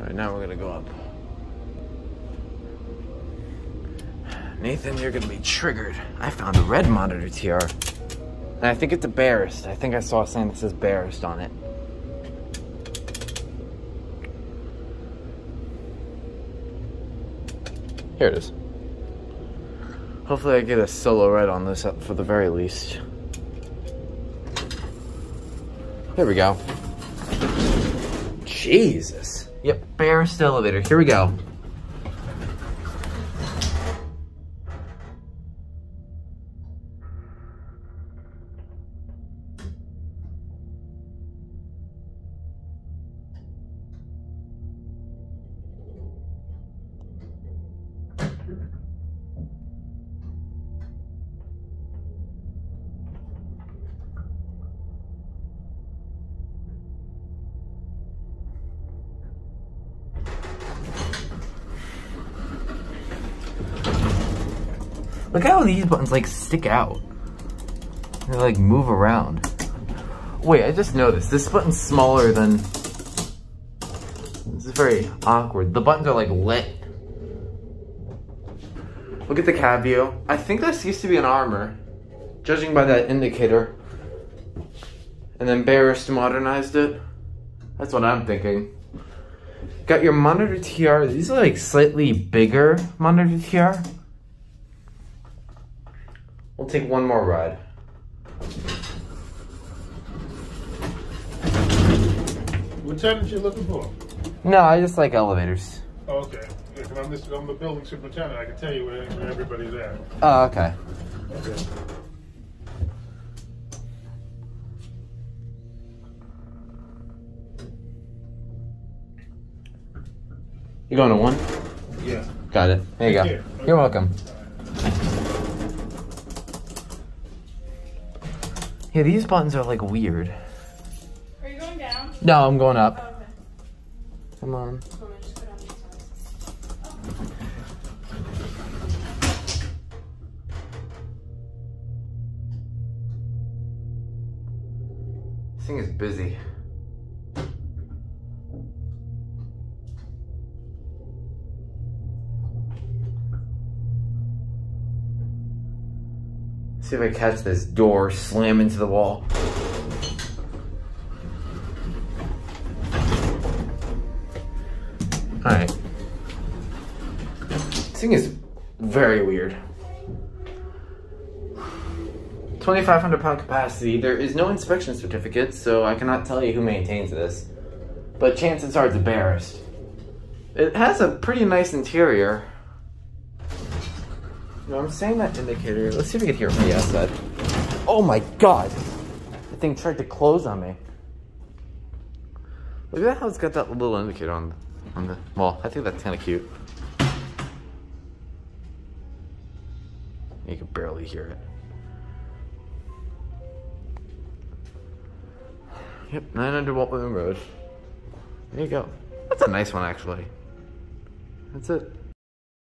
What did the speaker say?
Alright, now we're gonna go up. Nathan, you're gonna be triggered. I found a red monitor TR. And I think it's a Barist. I think I saw a sign that says Barist on it. Here it is. Hopefully I get a solo red on this for the very least. Here we go. Jesus. Yep, Barist elevator. Here we go. Look how these buttons like stick out. They like move around. Wait, I just noticed this button's smaller than. This is very awkward. The buttons are like lit. Look at the cab view. I think this used to be an Armor, judging by that indicator. And then Barist modernized it. That's what I'm thinking. Got your monitor TR. These are like slightly bigger monitor TR. We'll take one more ride. What tenant you looking for? No, I just like elevators. Oh, okay. Yeah, 'cause I'm the building superintendent. I can tell you where everybody's at. Oh, okay. Okay. You going to one? Yeah. Got it. There you go. Here. You're welcome. Yeah, these buttons are like weird. Are you going down? No, I'm going up. Oh, okay. Come on. So I'm gonna just go down these ones. This thing is busy. See if I catch this door slam into the wall. Alright. This thing is very weird. 2,500 pound capacity. There is no inspection certificate, so I cannot tell you who maintains this. But chances are it's a Barist. It has a pretty nice interior. No, I'm saying that indicator. Let's see if we can hear it from the outside. Oh my god! The thing tried to close on me. Look at how it's got that little indicator on the well, I think that's kind of cute. You can barely hear it. Yep, 900 Walt Whitman Road. There you go. That's a nice one, actually. That's it.